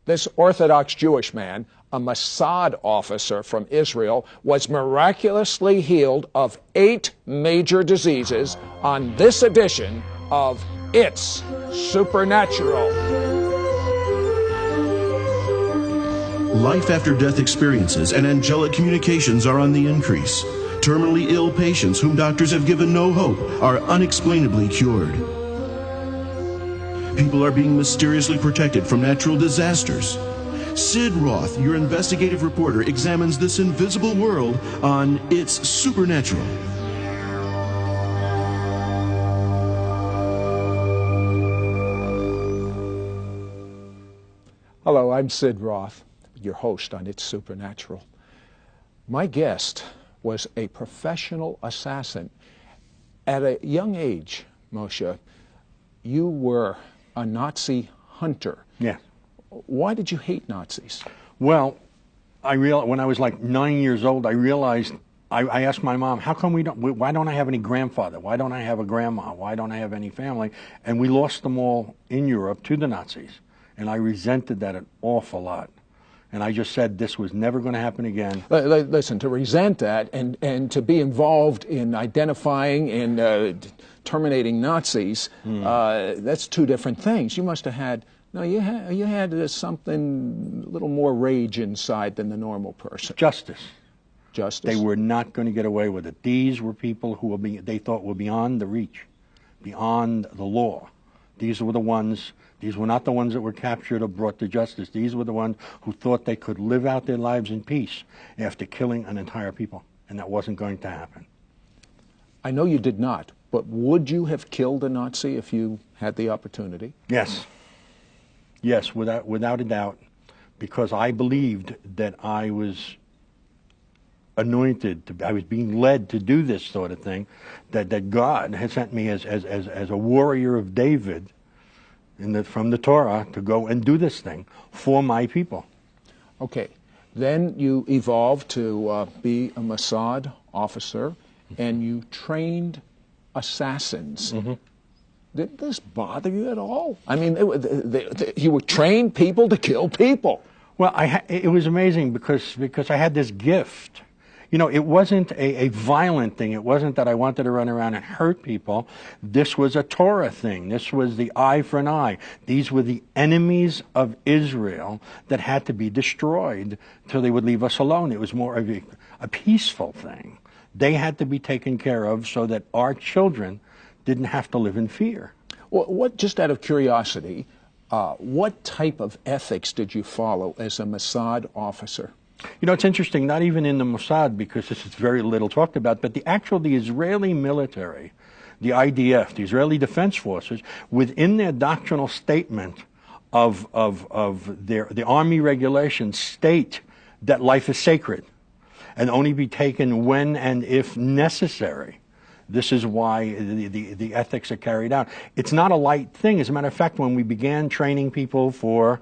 This Orthodox Jewish man, a Mossad officer from Israel, was miraculously healed of 8 major diseases on this edition of It's Supernatural. Life after death experiences and angelic communications are on the increase. Terminally ill patients whom doctors have given no hope are unexplainably cured. People are being mysteriously protected from natural disasters. Sid Roth, your investigative reporter, examines this invisible world on It's Supernatural. Hello, I'm Sid Roth, your host on It's Supernatural. My guest was a professional assassin. At a young age, Moshe, you were a Nazi hunter. Yeah. Why did you hate Nazis? Well, when I was like 9 years old, I realized, I asked my mom, why don't I have any grandfather? Why don't I have a grandma? Why don't I have any family? And we lost them all in Europe to the Nazis. And I resented that an awful lot. And I just said this was never going to happen again. Listen, to resent that and to be involved in identifying and terminating Nazis, that's 2 different things. You must have had, you had something, a little more rage inside than the normal person. Justice. Justice. They were not going to get away with it. These were people who they thought were beyond the reach, beyond the law. These were not the ones that were captured or brought to justice. These were the ones who thought they could live out their lives in peace after killing an entire people, and that wasn't going to happen. I know you did not, but would you have killed a Nazi if you had the opportunity? Yes. Yes, without a doubt, because I believed that I was anointed, I was being led to do this sort of thing, that God had sent me as a warrior of David from the Torah to go and do this thing for my people. Okay. Then you evolved to be a Mossad officer, and you trained assassins. Mm-hmm. Did this bother you at all? I mean, you would train people to kill people. Well, it was amazing because I had this gift. You know, it wasn't a violent thing. It wasn't that I wanted to run around and hurt people. This was a Torah thing. This was the eye for an eye. These were the enemies of Israel that had to be destroyed till they would leave us alone. It was more of a peaceful thing. They had to be taken care of so that our children didn't have to live in fear. Well, just out of curiosity, what type of ethics did you follow as a Mossad officer? You know, it's interesting, not even in the Mossad, because this is very little talked about, but the Israeli military, the IDF, the Israeli Defense Forces, within their doctrinal statement of the Army regulations state that life is sacred and only be taken when and if necessary. This is why the ethics are carried out. It's not a light thing. As a matter of fact, when we began training people for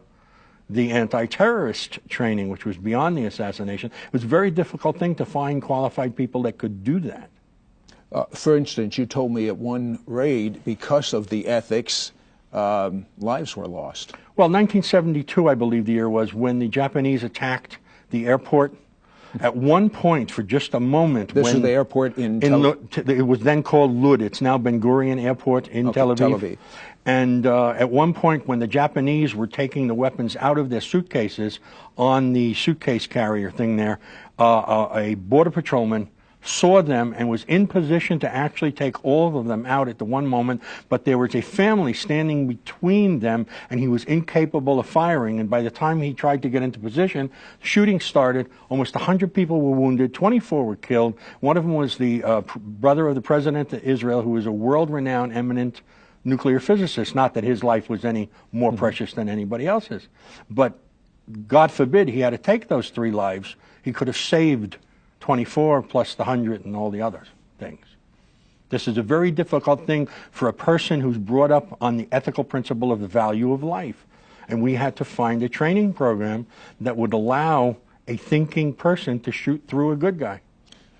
the anti-terrorist training, which was beyond the assassination, it was a very difficult thing to find qualified people that could do that. For instance, you told me at one raid, because of the ethics, lives were lost. Well, 1972, I believe the year was, when the Japanese attacked the airport. At one point, for just a moment, this is the airport in it was then called Lud. It's now Ben Gurion Airport in Tel Aviv. And at one point, when the Japanese were taking the weapons out of their suitcases on the suitcase carrier thing there, a border patrolman saw them and was in position to actually take all of them out at the one moment, but there was a family standing between them, and he was incapable of firing. And by the time he tried to get into position, shooting started. Almost 100 people were wounded, 24 were killed. One of them was the brother of the president of Israel, who was a world-renowned, eminent nuclear physicist. Not that his life was any more precious than anybody else's, but God forbid he had to take those 3 lives. He could have saved 24 plus the 100 and all the other things. This is a very difficult thing for a person who's brought up on the ethical principle of the value of life. And we had to find a training program that would allow a thinking person to shoot through a good guy.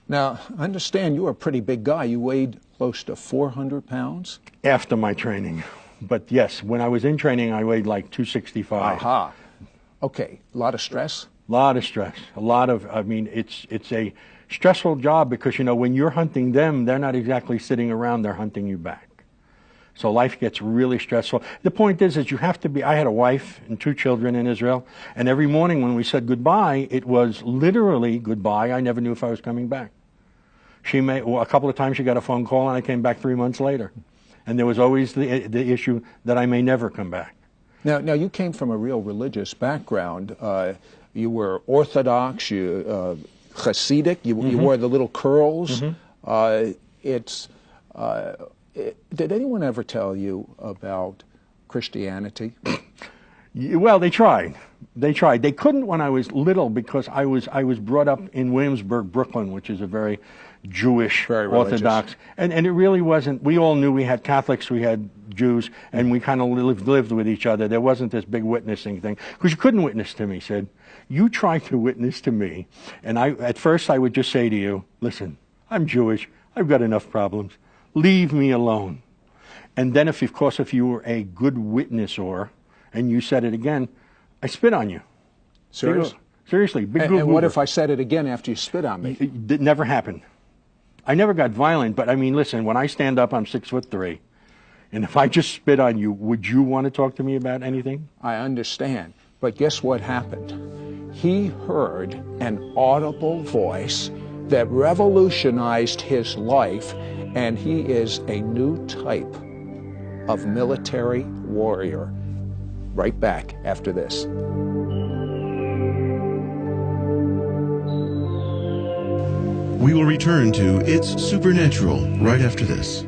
Now, I understand you were a pretty big guy. You weighed close to 400 pounds? After my training. But yes, when I was in training, I weighed like 265. Aha. Okay, a lot of stress? A lot of stress. A lot of, I mean, it's a stressful job because, you know, when you're hunting them, they're not exactly sitting around, they're hunting you back. So life gets really stressful. The point is you have to be, I had a wife and 2 children in Israel, and every morning when we said goodbye, it was literally goodbye. I never knew if I was coming back. A couple of times she got a phone call and I came back 3 months later. And there was always the issue that I may never come back. Now you came from a real religious background. You were Orthodox, Hasidic, you wore the little curls. Did anyone ever tell you about Christianity? Well, they tried. They tried. They couldn't when I was little because I was brought up in Williamsburg, Brooklyn, which is a very Jewish, very Orthodox, and it really wasn't. We all knew we had Catholics, we had Jews, and we kind of lived with each other. There wasn't this big witnessing thing because you couldn't witness to me, Sid. You try to witness to me, and at first I would just say to you, listen, I'm Jewish. I've got enough problems. Leave me alone. And then, of course, if you were a good witnesser and you said it again, I spit on you. Seriously. And what if I said it again after you spit on me? It never happened. I never got violent, but I mean, listen, when I stand up, I'm 6'3", and if I just spit on you, would you want to talk to me about anything? I understand, but guess what happened? He heard an audible voice that revolutionized his life, and he is a new type of military warrior. Right back after this. We will return to It's Supernatural right after this.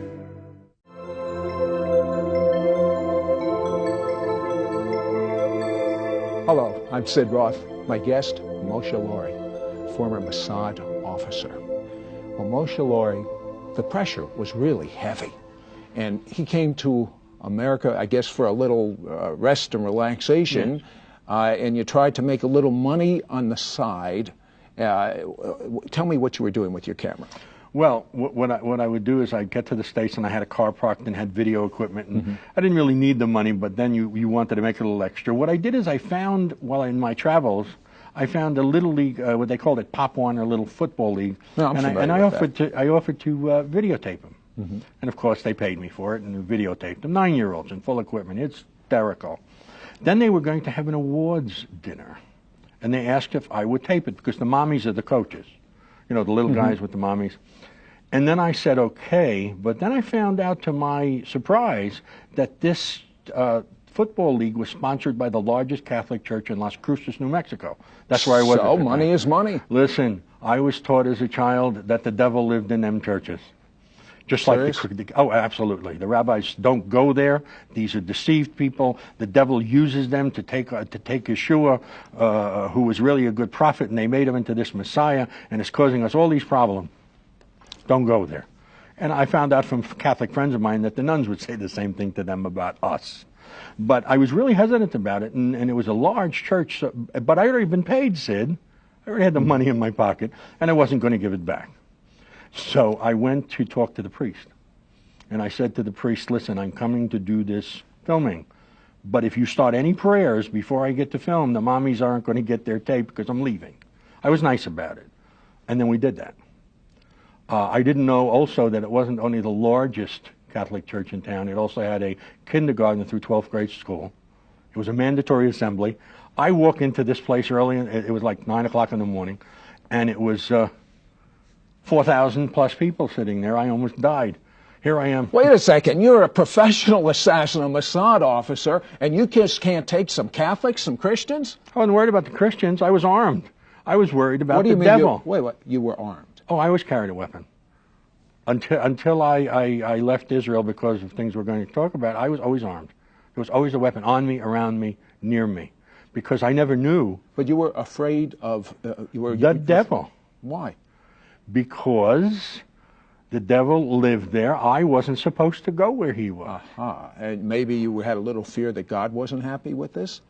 Hello, I'm Sid Roth. My guest, Moshe Laurie, former Mossad officer. Well, Moshe Laurie, the pressure was really heavy. And he came to America, I guess, for a little rest and relaxation. And you tried to make a little money on the side. Tell me what you were doing with your camera. Well, what I would do is I'd get to the States and I had a car parked and had video equipment. And I didn't really need the money, but then you wanted to make a little extra. What I did is I found, while in my travels, I found a little league, what they called it, Pop Warner Little Football League. No, I offered to videotape them. And of course they paid me for it and videotaped them. 9-year-olds in full equipment. It's hysterical. Then they were going to have an awards dinner. And they asked if I would tape it because the mommies are the coaches. You know, the little guys with the mommies. And then I said, okay. But then I found out to my surprise that this football league was sponsored by the largest Catholic church in Las Cruces, New Mexico. That's where I was. So money is money. Listen, I was taught as a child that the devil lived in them churches. Just Serious? like oh, absolutely. The rabbis don't go there. These are deceived people. The devil uses them to take Yeshua, who was really a good prophet, and they made him into this Messiah, and it's causing us all these problems. Don't go there. And I found out from Catholic friends of mine that the nuns would say the same thing to them about us. But I was really hesitant about it, and it was a large church. So, but I had already been paid, Sid. I already had the money in my pocket, and I wasn't going to give it back. So I went to talk to the priest. And I said to the priest, listen, I'm coming to do this filming. But if you start any prayers before I get to film, the mommies aren't going to get their tape because I'm leaving. I was nice about it. And then we did that. I didn't know also that it wasn't only the largest Catholic church in town. It also had a kindergarten through 12th grade school. It was a mandatory assembly. I walk into this place early, and it was like 9 o'clock in the morning, and it was 4,000 plus people sitting there. I almost died. Here I am. Wait a second. You're a professional assassin, a Mossad officer, and you just can't take some Catholics, some Christians? I wasn't worried about the Christians. I was armed. I was worried about the devil. What do you mean? Wait, what? You were armed? Oh, I always carried a weapon. Until I left Israel because of things we're going to talk about, I was always armed. There was always a weapon on me, around me, near me, because I never knew. But you were afraid of the devil. Why? Because the devil lived there. I wasn't supposed to go where he was. And maybe you had a little fear that God wasn't happy with this?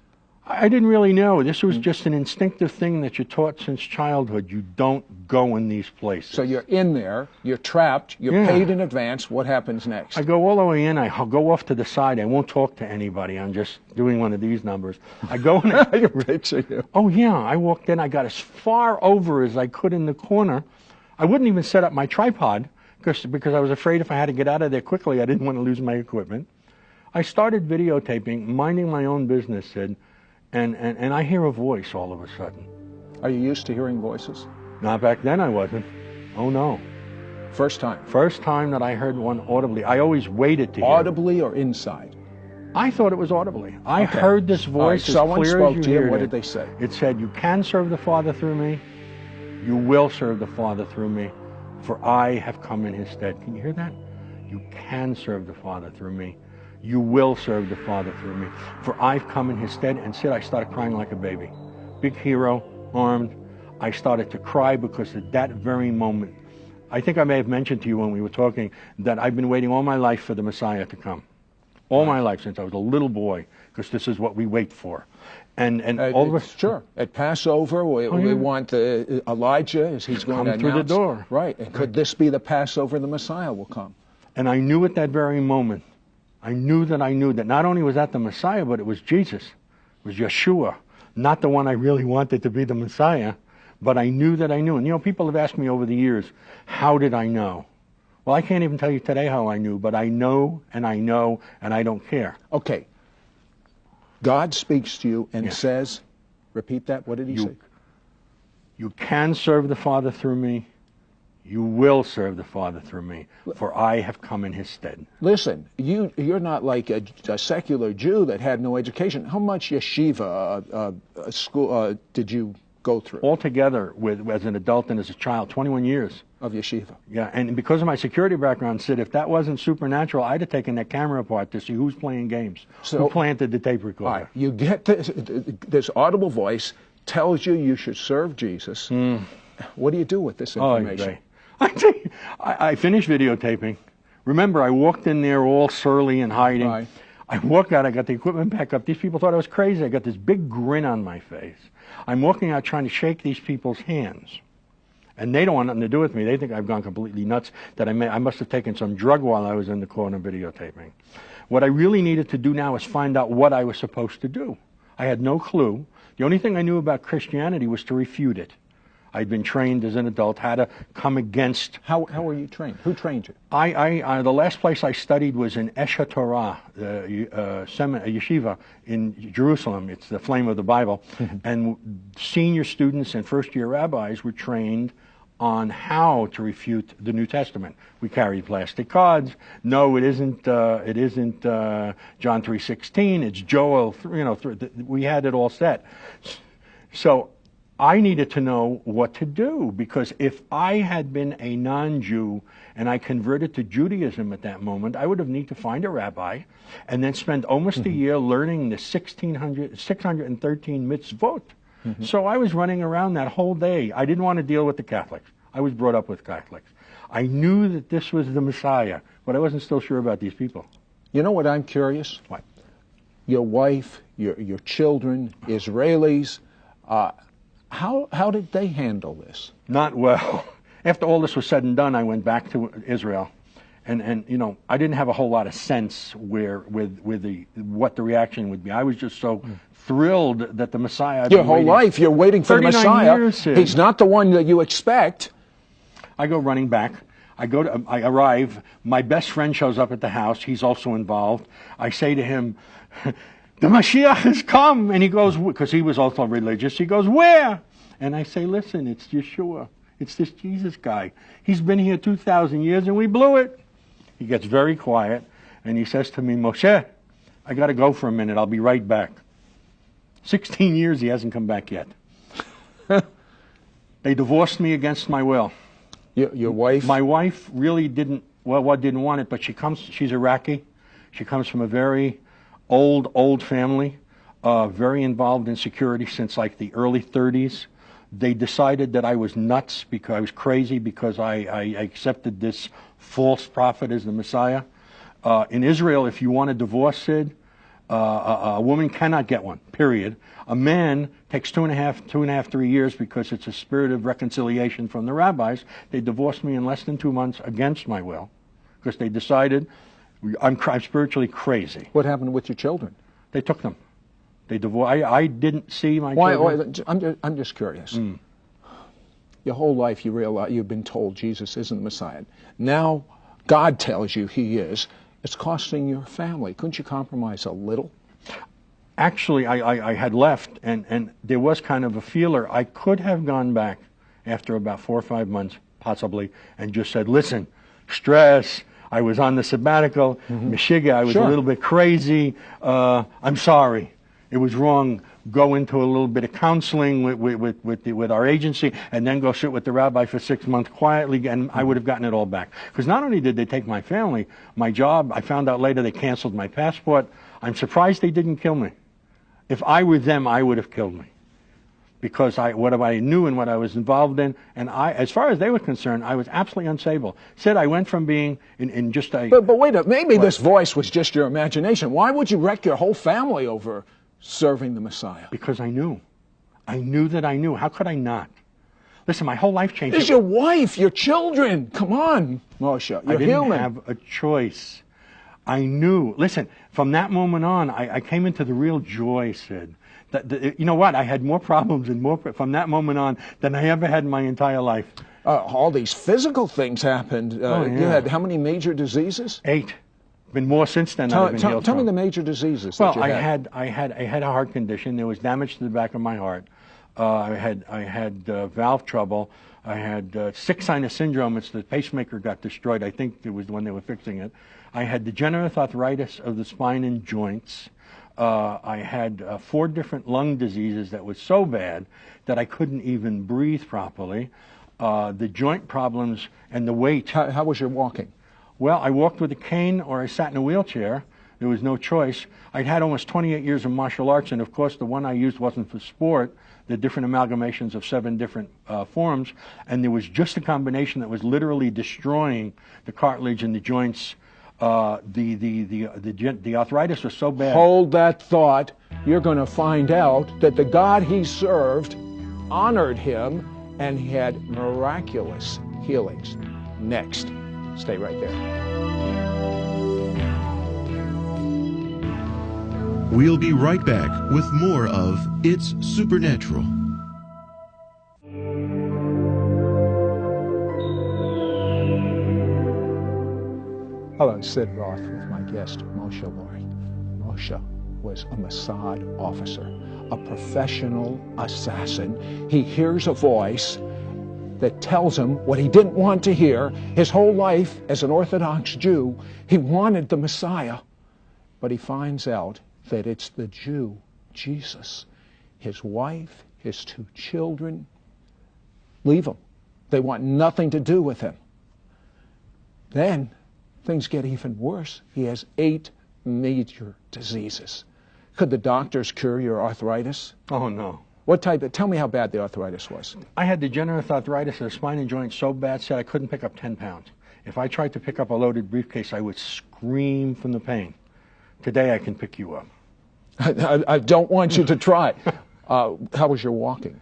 I didn't really know. This was just an instinctive thing that you're taught since childhood. You don't go in these places. So you're in there, you're trapped, you're paid in advance. What happens next? I go all the way in. I'll go off to the side. I won't talk to anybody. I'm just doing one of these numbers. I go in. I can picture you. Oh, yeah. I walked in. I got as far over as I could in the corner. I wouldn't even set up my tripod because I was afraid if I had to get out of there quickly, I didn't want to lose my equipment. I started videotaping, minding my own business, Sid. And I hear a voice all of a sudden. Are you used to hearing voices? Not back then, I wasn't. Oh, no. First time? First time that I heard one audibly. I always waited to hear Audibly or inside? I thought it was audibly. I heard this voice as someone clear spoke as to you you. hear What it. did they say? It said, "You can serve the Father through me. You will serve the Father through me. For I have come in his stead." Can you hear that? You can serve the Father through me. You will serve the Father through me. For I've come in his stead. And Sid, I started crying like a baby. Big hero, armed. I started to cry because at that very moment, I think I may have mentioned to you when we were talking that I've been waiting all my life for the Messiah to come. All my life, since I was a little boy, because this is what we wait for. And all of us, sure. At Passover, we want Elijah as he's going to come through the door. Right. And could this be the Passover the Messiah will come? And I knew at that very moment, I knew that not only was that the Messiah, but it was Jesus. It was Yeshua. Not the one I really wanted to be the Messiah, but I knew that I knew. And you know, people have asked me over the years, how did I know? Well, I can't even tell you today how I knew, but I know, and I don't care. Okay. God speaks to you and says, repeat that, what did he say? You can serve the Father through me. You will serve the Father through me, for I have come in his stead. Listen, you're not like a secular Jew that had no education. How much yeshiva school did you go through? Altogether, as an adult and as a child, 21 years. Of yeshiva. Yeah, and because of my security background, Sid, if that wasn't supernatural, I'd have taken that camera apart to see who's playing games, who planted the tape recorder. All right, you get this audible voice tells you should serve Jesus. What do you do with this information? I finished videotaping. Remember, I walked in there all surly and hiding. Right. I walked out, I got the equipment back up. These people thought I was crazy. I got this big grin on my face. I'm walking out trying to shake these people's hands. And they don't want nothing to do with me. They think I've gone completely nuts, that I must have taken some drug while I was in the corner videotaping. What I really needed to do now is find out what I was supposed to do. I had no clue. The only thing I knew about Christianity was to refute it. I'd been trained as an adult how to come against. How were you trained? Who trained you? The last place I studied was in Esha Torah, a yeshiva in Jerusalem. It's the flame of the Bible. And senior students and first-year rabbis were trained on how to refute the New Testament. We carried plastic cards. No, it isn't John 3:16. It's Joel. We had it all set. So I needed to know what to do, because if I had been a non-Jew and I converted to Judaism at that moment, I would have needed to find a rabbi and then spend almost a year learning the 613 mitzvot. So I was running around that whole day. I didn't want to deal with the Catholics. I was brought up with Catholics. I knew that this was the Messiah, but I wasn't still sure about these people. You know what I'm curious? What? Your wife, your children, Israelis, how did they handle this? Not well. After all this was said and done, I went back to Israel, and you know, I didn't have a whole lot of sense what the reaction would be. I was just so thrilled that the Messiah. Your whole life, you're waiting for the Messiah. Years, he's not the one that you expect. I go running back. I arrive. My best friend shows up at the house. He's also involved. I say to him, "The Mashiach has come," and he goes, because he was also religious. He goes, "Where?" And I say, "Listen, it's Yeshua. It's this Jesus guy. He's been here 2,000 years, and we blew it." He gets very quiet, and he says to me, "Moshe, I got to go for a minute. I'll be right back." 16 years, he hasn't come back yet. They divorced me against my will. Your wife? My wife really didn't want it, but she's Iraqi. She comes from a very old family, very involved in security since like the early 30s. They decided that I was nuts, because I was crazy, because I accepted this false prophet as the Messiah. In Israel, if you want a divorce, Sid, A woman cannot get one, period. A man takes 2.5, 3 years because it's a spirit of reconciliation from the rabbis. They divorced me in less than 2 months against my will because they decided I'm spiritually crazy. What happened with your children? They took them. They divorced. I didn't see my children. I'm just curious. Your whole life you realize you've been told Jesus isn't the Messiah. Now God tells you he is. It's costing your family. Couldn't you compromise a little? Actually, I had left, and there was kind of a feeler. I could have gone back after about 4 or 5 months, possibly, and just said, listen, stress, I was on the sabbatical, Meshiga, I was a little bit crazy, I'm sorry, it was wrong. Go into a little bit of counseling with our agency, and then go sit with the rabbi for 6 months quietly, and I would have gotten it all back. Because not only did they take my family, my job, I found out later they canceled my passport. I'm surprised they didn't kill me. If I were them, I would have killed me. Because what I knew and what I was involved in, and as far as they were concerned, I was absolutely unstable. Said I went from being in just a... But wait a minute, maybe this voice was just your imagination. Why would you wreck your whole family over serving the Messiah? Because I knew. I knew that I knew. How could I not? Listen, my whole life changed. It's your wife, your children. Come on, Moshe. You're human. I didn't have a choice. I knew. Listen, from that moment on, I came into the real joy, Sid. You know what? I had more problems and from that moment on than I ever had in my entire life. All these physical things happened. You had how many major diseases? 8. Been more since then. Tell me the major diseases. Well, that you I had a heart condition. There was damage to the back of my heart. I had valve trouble. I had 6 sinus syndrome. It's the pacemaker got destroyed. I think it was when they were fixing it. I had degenerative arthritis of the spine and joints. I had 4 different lung diseases that was so bad that I couldn't even breathe properly. The joint problems and the weight. How was your walking? Well, I walked with a cane or I sat in a wheelchair. There was no choice. I'd had almost 28 years of martial arts, and of course the one I used wasn't for sport. The different amalgamations of 7 different forms, and there was just a combination that was literally destroying the cartilage and the joints. The arthritis was so bad. Hold that thought. You're going to find out that the God he served honored him, and he had miraculous healings. Next. Stay right there. We'll be right back with more of It's Supernatural. Hello, Sid Roth with my guest, Moshe Laurie. Moshe was a Mossad officer, a professional assassin. He hears a voice that tells him what he didn't want to hear. His whole life as an Orthodox Jew, he wanted the Messiah, but he finds out that it's the Jew, Jesus. His wife, his 2 children, leave him. They want nothing to do with him. Then things get even worse. He has 8 major diseases. Could the doctors cure your arthritis? Oh, no. What type? Tell me how bad the arthritis was. I had degenerative arthritis of the spine and joints so bad, said I couldn't pick up 10 pounds. If I tried to pick up a loaded briefcase, I would scream from the pain. Today I can pick you up. I don't want you to try. How was your walking?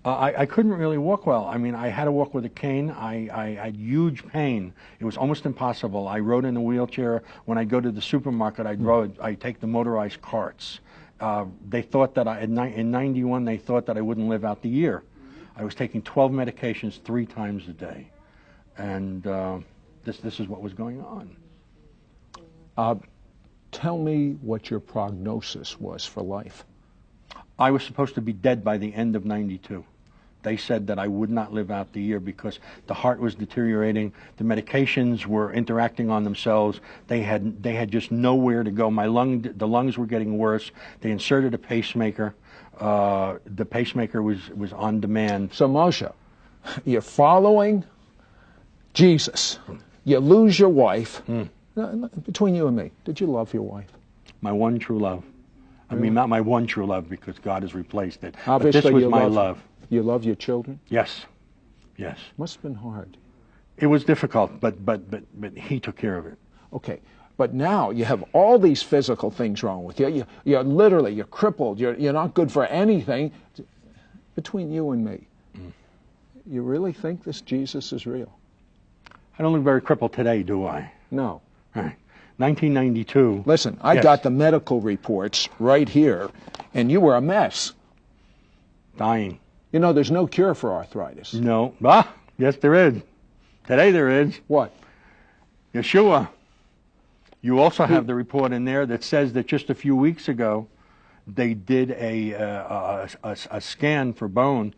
I couldn't really walk well. I mean, I had to walk with a cane. I had huge pain. It was almost impossible. I rode in a wheelchair. When I go to the supermarket, I'd take the motorized carts. They thought that in 91, they thought that I wouldn't live out the year. I was taking 12 medications 3 times a day. And this is what was going on. Tell me what your prognosis was for life. I was supposed to be dead by the end of 92. They said that I would not live out the year because the heart was deteriorating, the medications were interacting on themselves, they had just nowhere to go. The lungs were getting worse. They inserted a pacemaker. The pacemaker was on demand. So Moshe, you're following Jesus. You lose your wife. Between you and me, did you love your wife? My one true love. I mean, not my one true love because God has replaced it. Obviously, but this was my love. You love your children? Yes. Yes. Must have been hard. It was difficult, but he took care of it. Okay. But now you have all these physical things wrong with you. You're crippled. You're not good for anything. Between you and me, you really think this Jesus is real? I don't look very crippled today, do I? No. Right. 1992. Listen, I got the medical reports right here, and you were a mess. Dying. You know, there's no cure for arthritis. No. Yes, there is. Today there is. What? Yeshua. You also have the report in there that says that just a few weeks ago, they did a scan for bone,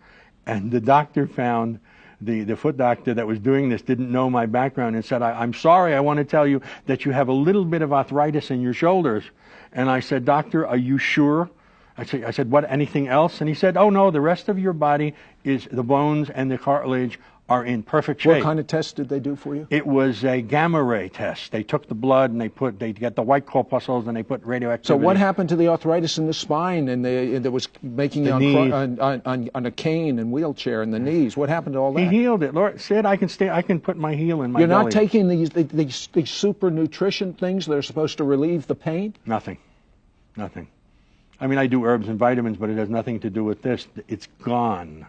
and the doctor found, the foot doctor that was doing this didn't know my background and said, I'm sorry, I want to tell you that you have a little bit of arthritis in your shoulders. And I said, doctor, are you sure? I said, what, anything else? And he said, oh no, the rest of your body is, the bones and the cartilage are in perfect shape. What kind of test did they do for you? It was a gamma ray test. They took the blood and they got the white corpuscles and they put radioactivity. So what happened to the arthritis in the spine and that was making you on a cane and wheelchair and the knees? What happened to all that? He healed it. Lord said, I can put my heel in my You're belly. not taking these super nutrition things that are supposed to relieve the pain? Nothing. Nothing. I mean, I do herbs and vitamins, but it has nothing to do with this. It's gone.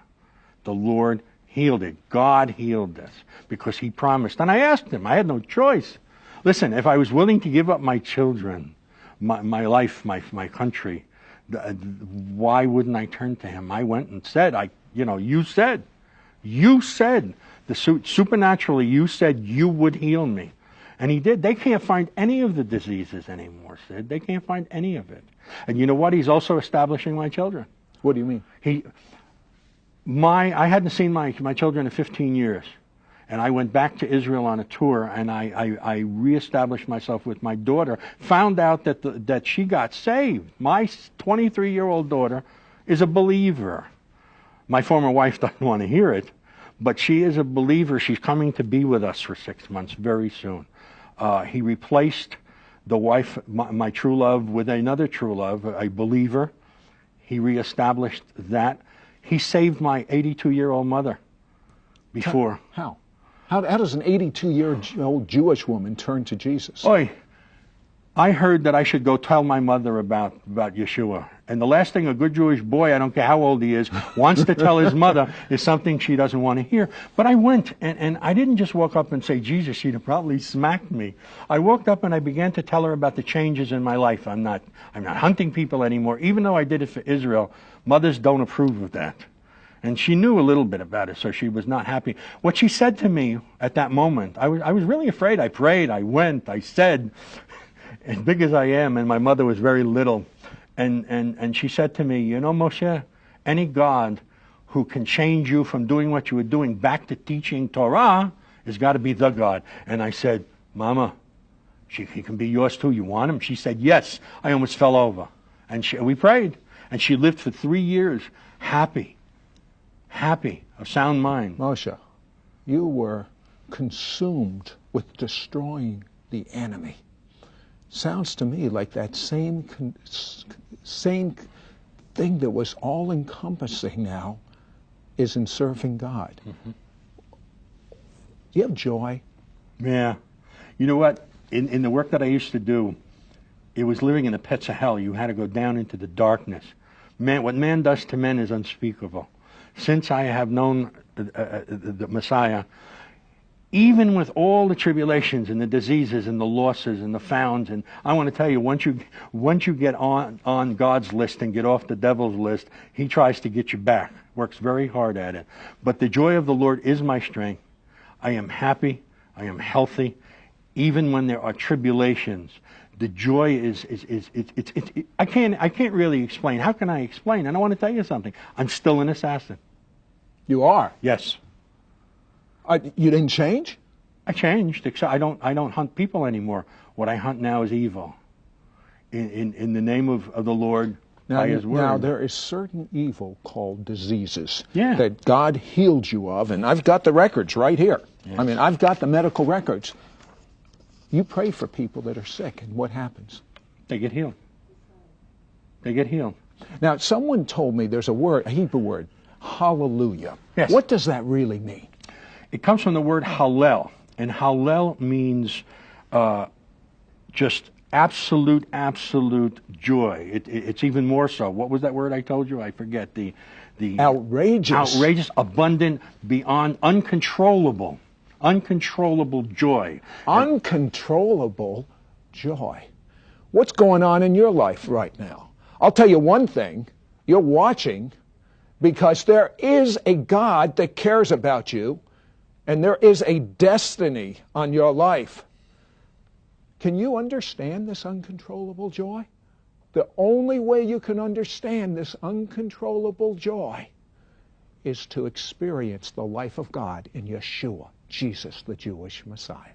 The Lord healed it. God healed this because he promised. And I asked him. I had no choice. Listen, if I was willing to give up my children, my life, my country, why wouldn't I turn to him? I went and said, you said, supernaturally, you said you would heal me. And he did. They can't find any of the diseases anymore, Sid. They can't find any of it. And you know what? He's also establishing my children. What do you mean? I hadn't seen my children in 15 years. And I went back to Israel on a tour, and I reestablished myself with my daughter, found out that she got saved. My 23-year-old daughter is a believer. My former wife doesn't want to hear it, but she is a believer. She's coming to be with us for 6 months very soon. He replaced the wife, my true love, with another true love, a believer. He reestablished that. He saved my 82-year-old mother before. How? How does an 82-year-old Jewish woman turn to Jesus? Oi, I heard that I should go tell my mother about Yeshua. And the last thing a good Jewish boy, I don't care how old he is, wants to tell his mother is something she doesn't want to hear. But I went, and I didn't just walk up and say, Jesus, she'd have probably smacked me. I walked up and I began to tell her about the changes in my life. I'm not hunting people anymore. Even though I did it for Israel, mothers don't approve of that. And she knew a little bit about it, so she was not happy. What she said to me at that moment, I was really afraid. I prayed, I went, I said, as big as I am, and my mother was very little. And she said to me, you know, Moshe, any God who can change you from doing what you were doing back to teaching Torah has got to be the God. And I said, Mama, he can be yours too. You want him? She said, yes. I almost fell over. And we prayed. And she lived for 3 years happy, of sound mind. Moshe, you were consumed with destroying the enemy. Sounds to me like that same thing that was all-encompassing now is in serving God. Mm-hmm. Do you have joy? Yeah. You know what? In the work that I used to do, it was living in the pits of hell. You had to go down into the darkness. Man, what man does to men is unspeakable. Since I have known the Messiah, even with all the tribulations and the diseases and the losses and the founds, and I want to tell you, once you get on God's list and get off the devil's list, he tries to get you back. Works very hard at it. But the joy of the Lord is my strength. I am happy. I am healthy. Even when there are tribulations, the joy is I can't really explain. How can I explain? And I want to tell you something. I'm still an assassin. You are? Yes. You didn't change? I changed. Except I don't hunt people anymore. What I hunt now is evil. In the name of the Lord, by his word. Now, there is certain evil called diseases that God healed you of, and I've got the records right here. Yes. I mean, I've got the medical records. You pray for people that are sick, and what happens? They get healed. They get healed. Now, someone told me there's a Hebrew word, hallelujah. Yes. What does that really mean? It comes from the word hallel, and hallel means just absolute joy. It's even more so. What was that word I told you? I forget. The outrageous, abundant, beyond uncontrollable joy. Uncontrollable joy. What's going on in your life right now? I'll tell you one thing. You're watching because there is a God that cares about you, and there is a destiny on your life. Can you understand this uncontrollable joy? The only way you can understand this uncontrollable joy is to experience the life of God in Yeshua, Jesus, the Jewish Messiah.